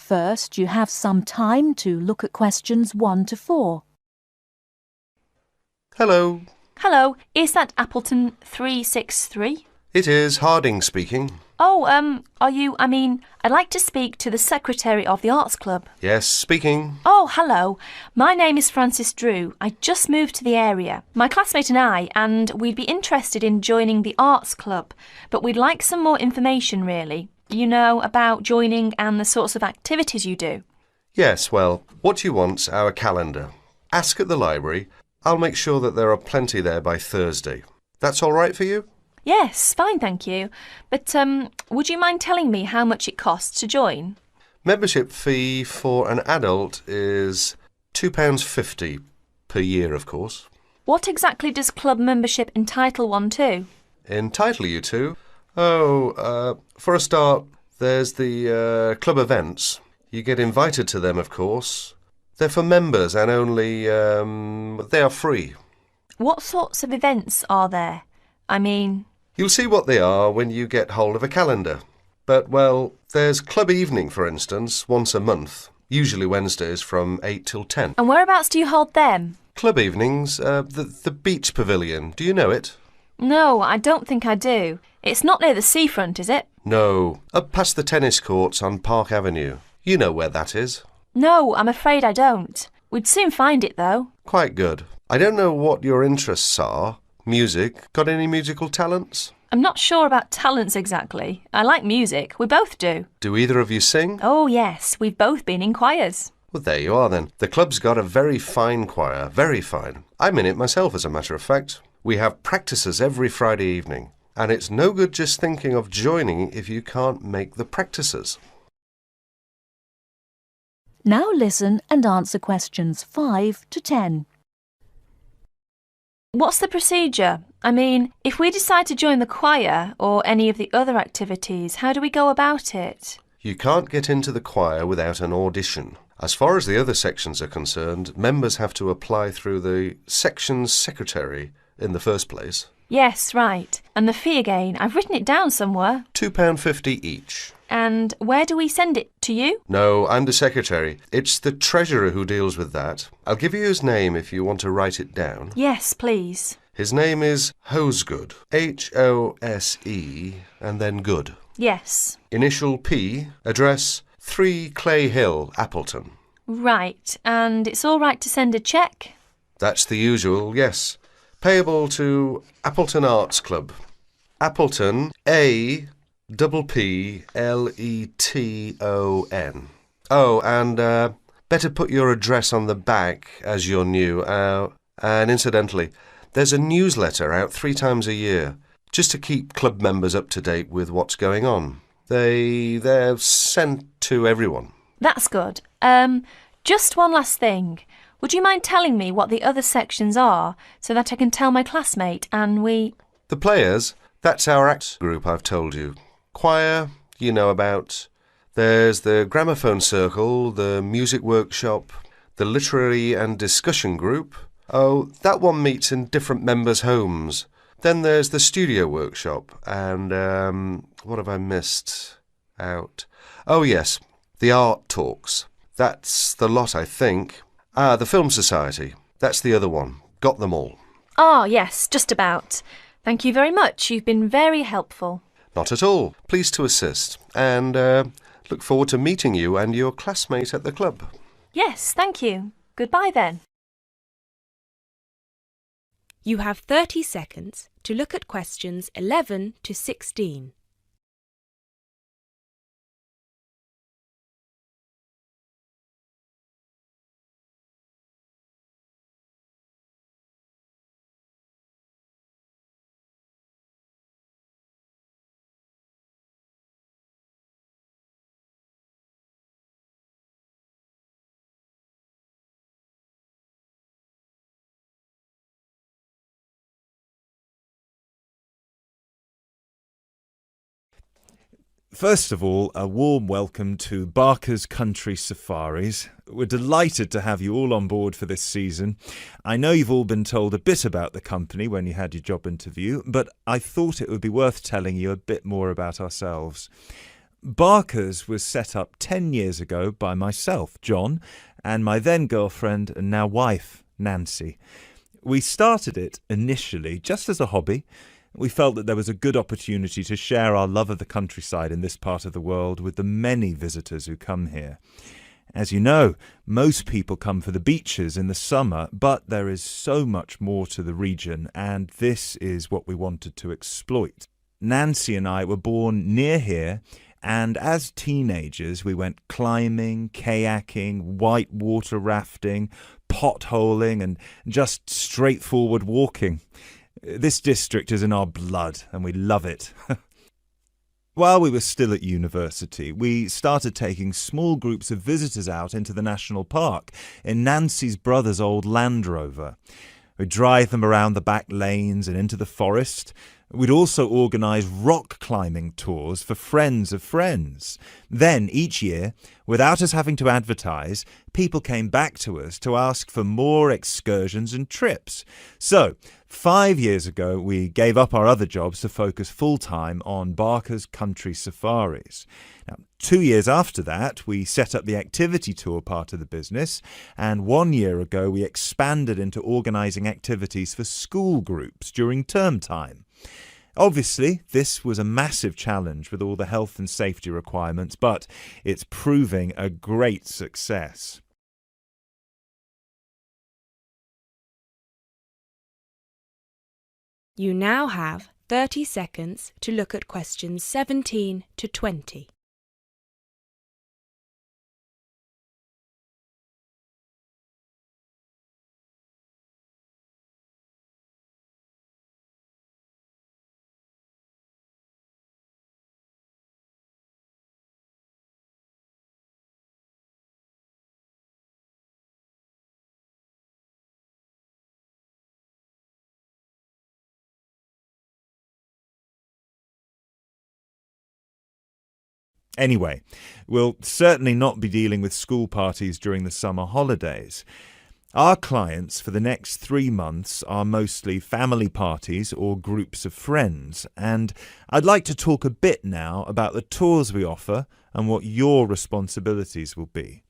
First, you have some time to look at questions 1 to 4. Hello. Hello, is that Appleton 363? It is Harding speaking. Oh, I'd like to speak to the secretary of the Arts Club. Yes, speaking. Oh, hello. My name is Frances Drew. I just moved to the area. My classmate and we'd be interested in joining the Arts Club, but we'd like some more information, really. You know, about joining and the sorts of activities you do. Yes, well, what you want's our calendar. Ask at the library. I'll make sure that there are plenty there by Thursday. That's all right for you? Yes, fine, thank you. But would you mind telling me how much it costs to join? Membership fee for an adult is £2.50 per year, of course. What exactly does club membership entitle one to? Entitle you to? For a start, there's the club events. You get invited to them, of course. They're for members and only they are free. What sorts of events are there? You'll see what they are when you get hold of a calendar. But, well, there's club evening, for instance, once a month, usually Wednesdays from 8 till 10. And whereabouts do you hold them? Club evenings, the beach pavilion. Do you know it? No, I don't think I do. It's not near the seafront, is it? No, up past the tennis courts on Park Avenue. You know where that is. No, I'm afraid I don't. We'd soon find it, though. Quite good. I don't know what your interests are. Music. Got any musical talents? I'm not sure about talents exactly. I like music. We both do. Do either of you sing? Oh, yes. We've both been in choirs. Well, there you are then. The club's got a very fine choir. Very fine. I'm in it myself, as a matter of fact. We have practices every Friday evening. And it's no good just thinking of joining if you can't make the practices. Now listen and answer questions 5 to 10. What's the procedure? If we decide to join the choir or any of the other activities, how do we go about it? You can't get into the choir without an audition. As far as the other sections are concerned, members have to apply through the section's secretary in the first place. Yes, right. And the fee again, I've written it down somewhere. £2.50 each. And where do we send it? To you? No, I'm the secretary. It's the treasurer who deals with that. I'll give you his name if you want to write it down. Yes, please. His name is Hosegood. Hose and then Good. Yes. Initial P, address 3 Clay Hill, Appleton. Right. And it's all right to send a cheque? That's the usual, yes. Payable to Appleton Arts Club. Appleton, Appleton. Oh, and better put your address on the back as you're new. And incidentally, there's a newsletter out 3 times a year, just to keep club members up to date with what's going on. They're sent to everyone. That's good. Just one last thing. Would you mind telling me what the other sections are so that I can tell my classmate and we... The players, that's our act group I've told you. Choir, you know about. There's the gramophone circle, the music workshop, the literary and discussion group. Oh, that one meets in different members' homes. Then there's the studio workshop and, what have I missed out? Oh, yes, the art talks. That's the lot, I think. The Film Society. That's the other one. Got them all. Oh, yes, just about. Thank you very much. You've been very helpful. Not at all. Pleased to assist. And look forward to meeting you and your classmate at the club. Yes, thank you. Goodbye then. You have 30 seconds to look at questions 11 to 16. First of all, a warm welcome to Barker's Country Safaris. We're delighted to have you all on board for this season. I know you've all been told a bit about the company when you had your job interview, but I thought it would be worth telling you a bit more about ourselves. Barker's was set up 10 years ago by myself, John, and my then girlfriend and now wife, Nancy. We started it initially just as a hobby. We felt that there was a good opportunity to share our love of the countryside in this part of the world with the many visitors who come here. As you know, most people come for the beaches in the summer, but there is so much more to the region, and this is what we wanted to exploit. Nancy and I were born near here, and as teenagers we went climbing, kayaking, whitewater rafting, potholing, and just straightforward walking. This district is in our blood, and we love it. While we were still at university, we started taking small groups of visitors out into the national park in Nancy's brother's old Land Rover. We'd drive them around the back lanes and into the forest. We'd also organise rock climbing tours for friends of friends. Then, each year, without us having to advertise, people came back to us to ask for more excursions and trips. So, 5 years ago, we gave up our other jobs to focus full-time on Barker's country safaris. Now, 2 years after that, we set up the activity tour part of the business, and 1 year ago, we expanded into organising activities for school groups during term time. Obviously, this was a massive challenge with all the health and safety requirements, but it's proving a great success. You now have 30 seconds to look at questions 17 to 20. Anyway, we'll certainly not be dealing with school parties during the summer holidays. Our clients for the next 3 months are mostly family parties or groups of friends, and I'd like to talk a bit now about the tours we offer and what your responsibilities will be.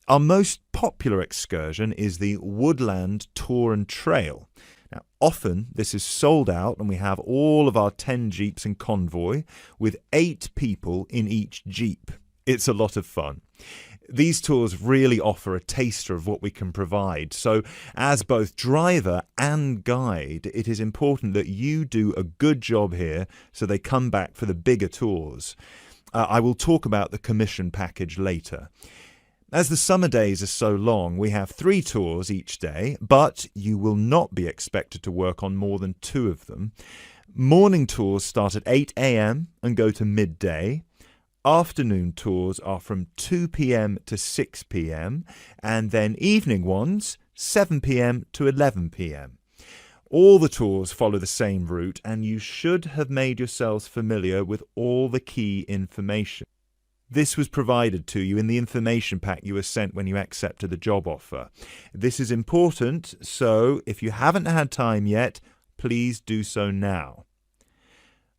Our most popular excursion is the Woodland Tour and Trail. Now, often this is sold out and we have all of our 10 jeeps in convoy with 8 people in each jeep. It's a lot of fun. These tours really offer a taster of what we can provide. So as both driver and guide, it is important that you do a good job here so they come back for the bigger tours. I will talk about the commission package later. As the summer days are so long, we have 3 tours each day, but you will not be expected to work on more than 2 of them. Morning tours start at 8 a.m. and go to midday. Afternoon tours are from 2 p.m. to 6 p.m. and then evening ones 7 p.m. to 11 p.m. All the tours follow the same route, and you should have made yourselves familiar with all the key information. This was provided to you in the information pack you were sent when you accepted the job offer. This is important, so if you haven't had time yet, please do so now.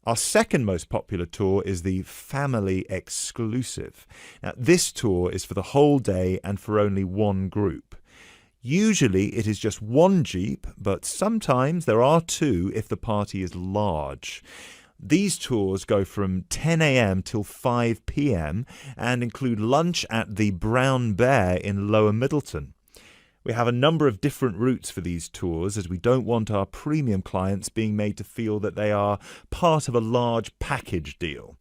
Our second most popular tour is the Family Exclusive. Now, this tour is for the whole day and for only 1 group. Usually it is just 1 jeep, but sometimes there are 2 if the party is large. These tours go from 10 a.m. till 5 p.m. and include lunch at the Brown Bear in Lower Middleton. We have a number of different routes for these tours, as we don't want our premium clients being made to feel that they are part of a large package deal.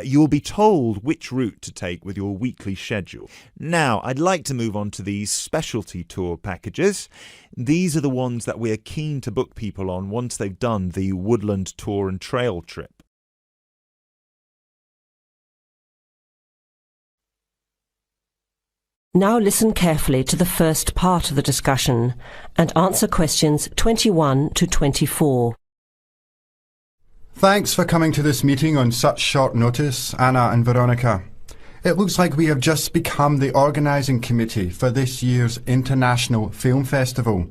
You will be told which route to take with your weekly schedule. Now, I'd like to move on to these specialty tour packages. These are the ones that we are keen to book people on once they've done the Woodland Tour and Trail trip. Now listen carefully to the first part of the discussion and answer questions 21 to 24. Thanks for coming to this meeting on such short notice, Anna and Veronica. It looks like we have just become the organising committee for this year's International Film Festival.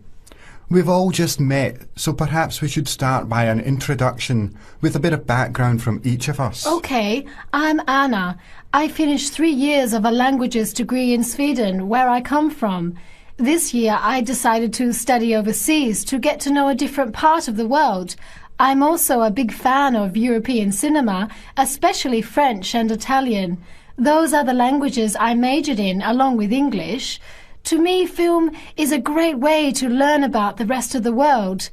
We've all just met, so perhaps we should start by an introduction with a bit of background from each of us. Okay, I'm Anna. I finished 3 years of a languages degree in Sweden, where I come from. This year I decided to study overseas to get to know a different part of the world. I'm also a big fan of European cinema, especially French and Italian. Those are the languages I majored in along with English. To me, film is a great way to learn about the rest of the world.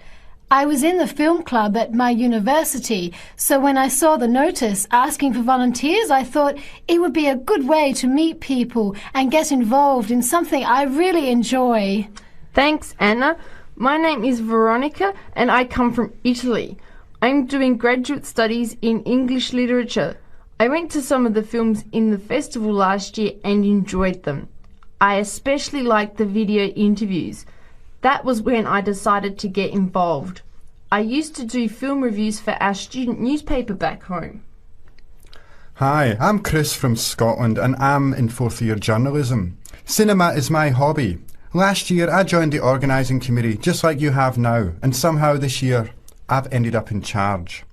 I was in the film club at my university, so when I saw the notice asking for volunteers, I thought it would be a good way to meet people and get involved in something I really enjoy. Thanks, Anna. My name is Veronica and I come from Italy. I'm doing graduate studies in English literature. I went to some of the films in the festival last year and enjoyed them. I especially liked the video interviews. That was when I decided to get involved. I used to do film reviews for our student newspaper back home. Hi, I'm Chris from Scotland and I'm in 4th year journalism. Cinema is my hobby. Last year I joined the organising committee just like you have now, and somehow this year I've ended up in charge.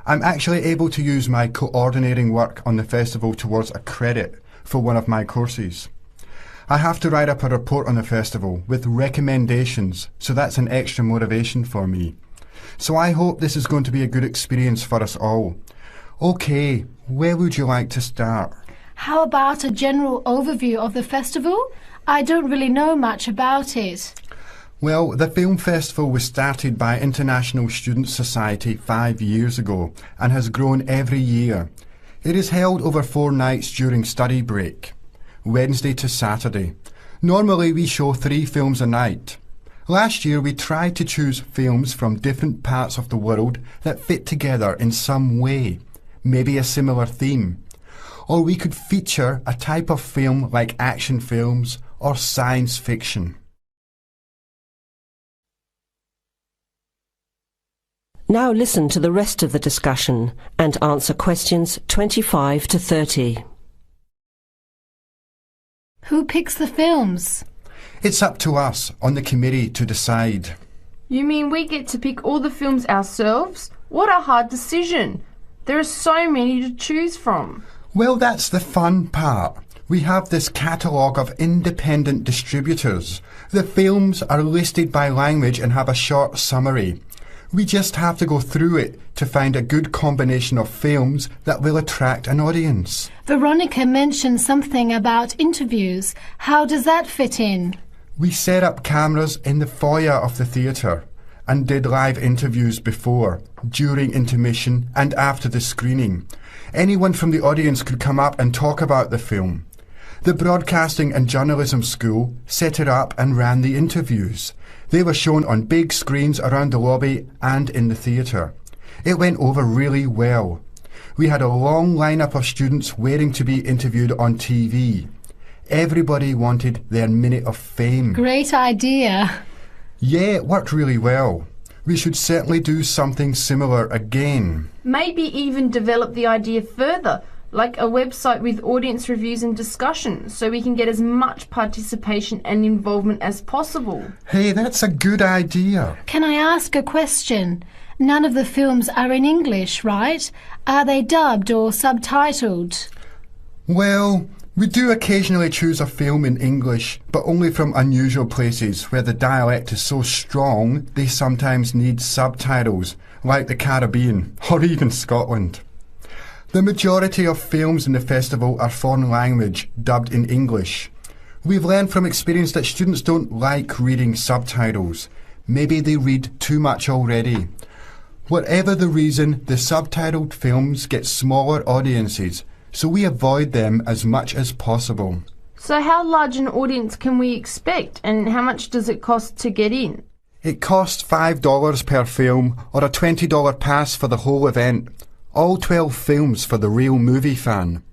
I'm actually able to use my coordinating work on the festival towards a credit for one of my courses. I have to write up a report on the festival with recommendations, so that's an extra motivation for me. So I hope this is going to be a good experience for us all. Okay, where would you like to start? How about a general overview of the festival? I don't really know much about it. Well, the film festival was started by International Student Society 5 years ago and has grown every year. It is held over 4 nights during study break, Wednesday to Saturday. Normally we show 3 films a night. Last year we tried to choose films from different parts of the world that fit together in some way, maybe a similar theme. Or we could feature a type of film like action films or science fiction. Now listen to the rest of the discussion and answer questions 25 to 30. Who picks the films? It's up to us on the committee to decide. You mean we get to pick all the films ourselves? What a hard decision. There are so many to choose from. Well, that's the fun part. We have this catalogue of independent distributors. The films are listed by language and have a short summary. We just have to go through it to find a good combination of films that will attract an audience. Veronica mentioned something about interviews. How does that fit in? We set up cameras in the foyer of the theatre and did live interviews before, during intermission and after the screening. Anyone from the audience could come up and talk about the film. The Broadcasting and Journalism School set it up and ran the interviews. They were shown on big screens around the lobby and in the theatre. It went over really well. We had a long lineup of students waiting to be interviewed on TV. Everybody wanted their minute of fame. Great idea. Yeah, it worked really well. We should certainly do something similar again. Maybe even develop the idea further, like a website with audience reviews and discussion, so we can get as much participation and involvement as possible. Hey, that's a good idea. Can I ask a question? None of the films are in English, right? Are they dubbed or subtitled? Well, we do occasionally choose a film in English, but only from unusual places where the dialect is so strong they sometimes need subtitles, like the Caribbean or even Scotland. The majority of films in the festival are foreign language, dubbed in English. We've learned from experience that students don't like reading subtitles. Maybe they read too much already. Whatever the reason, the subtitled films get smaller audiences, so we avoid them as much as possible. So how large an audience can we expect, and how much does it cost to get in? It costs $5 per film or a $20 pass for the whole event. All 12 films for the real movie fan.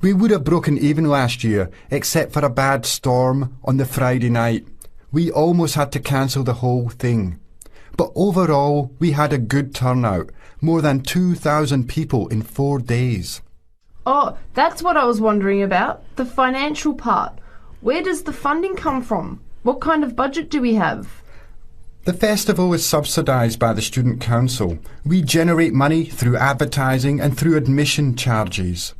We would have broken even last year, except for a bad storm on the Friday night. We almost had to cancel the whole thing. But overall, we had a good turnout. More than 2,000 people in 4 days. Oh, that's what I was wondering about. The financial part. Where does the funding come from? What kind of budget do we have? The festival is subsidised by the Student Council. We generate money through advertising and through admission charges.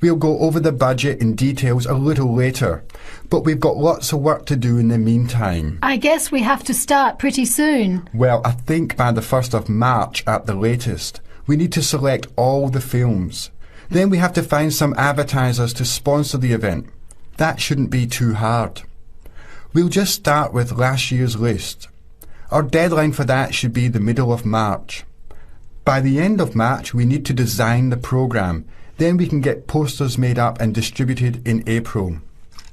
We'll go over the budget in details a little later, but we've got lots of work to do in the meantime. I guess we have to start pretty soon. Well, I think by the 1st of March at the latest. We need to select all the films. Then we have to find some advertisers to sponsor the event. That shouldn't be too hard. We'll just start with last year's list. Our deadline for that should be the middle of March. By the end of March, we need to design the programme. Then we can get posters made up and distributed in April.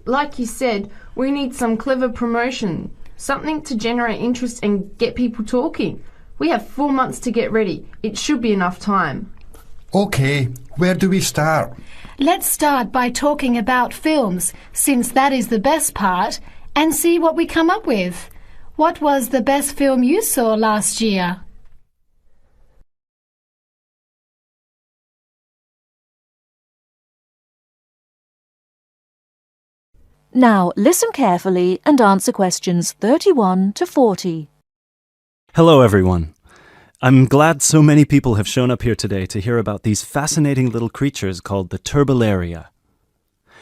Like you said, we need some clever promotion, something to generate interest and get people talking. We have 4 months to get ready. It should be enough time. OK, where do we start? Let's start by talking about films, since that is the best part, and see what we come up with. What was the best film you saw last year? Now listen carefully and answer questions 31 to 40. Hello, everyone. I'm glad so many people have shown up here today to hear about these fascinating little creatures called the Turbellaria.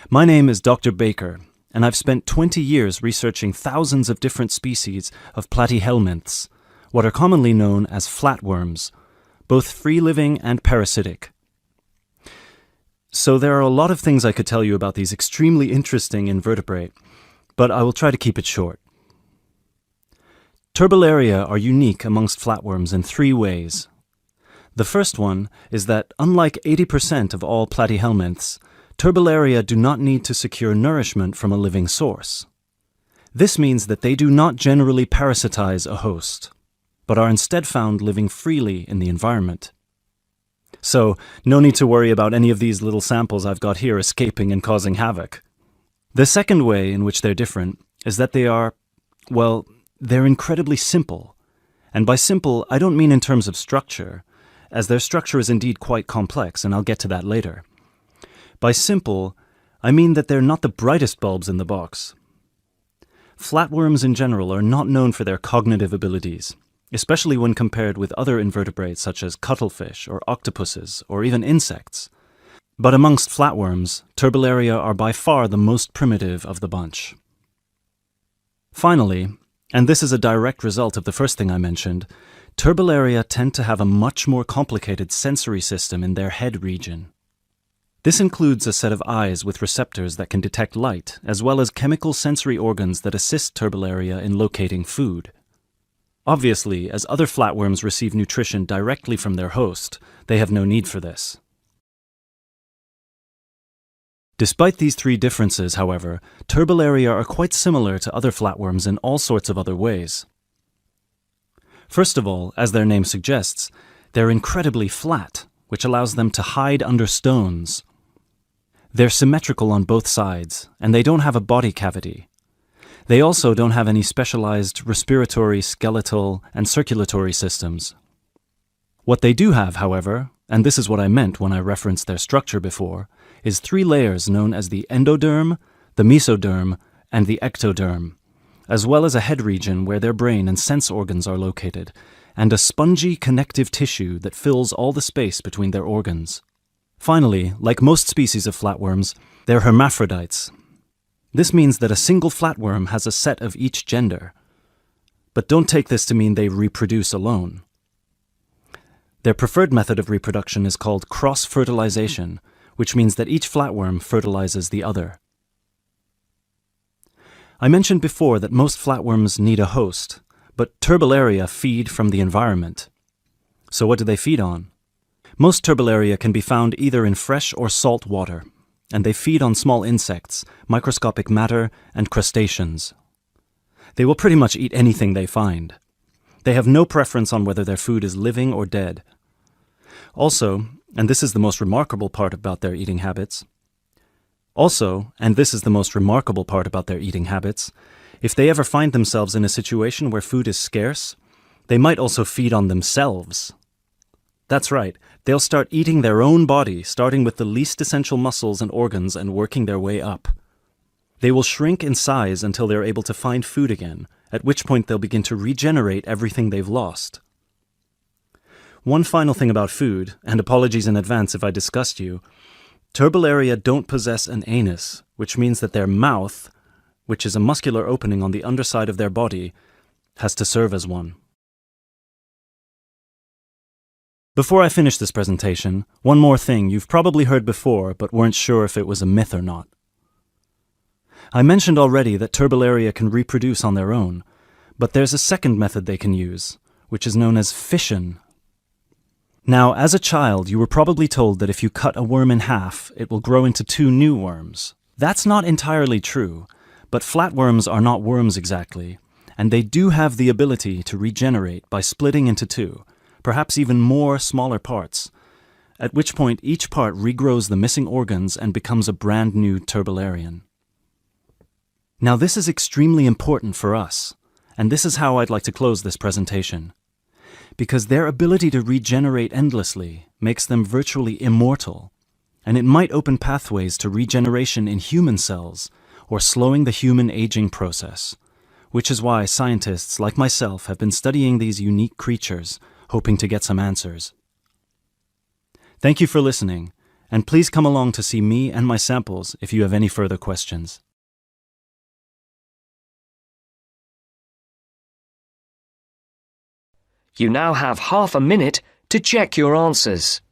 My name is Dr. Baker, and I've spent 20 years researching thousands of different species of platyhelminths, what are commonly known as flatworms, both free-living and parasitic. So there are a lot of things I could tell you about these extremely interesting invertebrate, but I will try to keep it short. Turbellaria are unique amongst flatworms in 3 ways. The first one is that, unlike 80% of all platyhelminths, Turbellaria do not need to secure nourishment from a living source. This means that they do not generally parasitize a host, but are instead found living freely in the environment. So, no need to worry about any of these little samples I've got here escaping and causing havoc. The second way in which they're different is that they are, well, they're incredibly simple. And by simple, I don't mean in terms of structure, as their structure is indeed quite complex, and I'll get to that later. By simple, I mean that they're not the brightest bulbs in the box. Flatworms in general are not known for their cognitive abilities, especially when compared with other invertebrates such as cuttlefish or octopuses or even insects. But amongst flatworms, Turbellaria are by far the most primitive of the bunch. Finally, and this is a direct result of the first thing I mentioned, Turbellaria tend to have a much more complicated sensory system in their head region. This includes a set of eyes with receptors that can detect light, as well as chemical sensory organs that assist Turbellaria in locating food. Obviously, as other flatworms receive nutrition directly from their host, they have no need for this. Despite these 3 differences, however, Turbellaria are quite similar to other flatworms in all sorts of other ways. First of all, as their name suggests, they're incredibly flat, which allows them to hide under stones. They're symmetrical on both sides, and they don't have a body cavity. They also don't have any specialized respiratory, skeletal, and circulatory systems. What they do have, however, and this is what I meant when I referenced their structure before, is 3 layers known as the endoderm, the mesoderm, and the ectoderm, as well as a head region where their brain and sense organs are located, and a spongy connective tissue that fills all the space between their organs. Finally, like most species of flatworms, they're hermaphrodites. This means that a single flatworm has a set of each gender. But don't take this to mean they reproduce alone. Their preferred method of reproduction is called cross-fertilization, which means that each flatworm fertilizes the other. I mentioned before that most flatworms need a host, but Turbellaria feed from the environment. So what do they feed on? Most Turbellaria can be found either in fresh or salt water, and they feed on small insects, microscopic matter, and crustaceans. They will pretty much eat anything they find. They have no preference on whether their food is living or dead. Also, and this is the most remarkable part about their eating habits, if they ever find themselves in a situation where food is scarce, they might also feed on themselves. That's right, they'll start eating their own body, starting with the least essential muscles and organs and working their way up. They will shrink in size until they're able to find food again, at which point they'll begin to regenerate everything they've lost. One final thing about food, and apologies in advance if I disgust you, Turbellaria don't possess an anus, which means that their mouth, which is a muscular opening on the underside of their body, has to serve as one. Before I finish this presentation, one more thing you've probably heard before but weren't sure if it was a myth or not. I mentioned already that Turbellaria can reproduce on their own, but there's a second method they can use, which is known as fission. Now, as a child, you were probably told that if you cut a worm in half, it will grow into 2 new worms. That's not entirely true, but flatworms are not worms exactly, and they do have the ability to regenerate by splitting into 2, perhaps even more smaller parts, at which point each part regrows the missing organs and becomes a brand new Turbellarian. Now this is extremely important for us, and this is how I'd like to close this presentation. Because their ability to regenerate endlessly makes them virtually immortal, and it might open pathways to regeneration in human cells or slowing the human aging process, which is why scientists like myself have been studying these unique creatures, hoping to get some answers. Thank you for listening, and please come along to see me and my samples if you have any further questions. You now have half a minute to check your answers.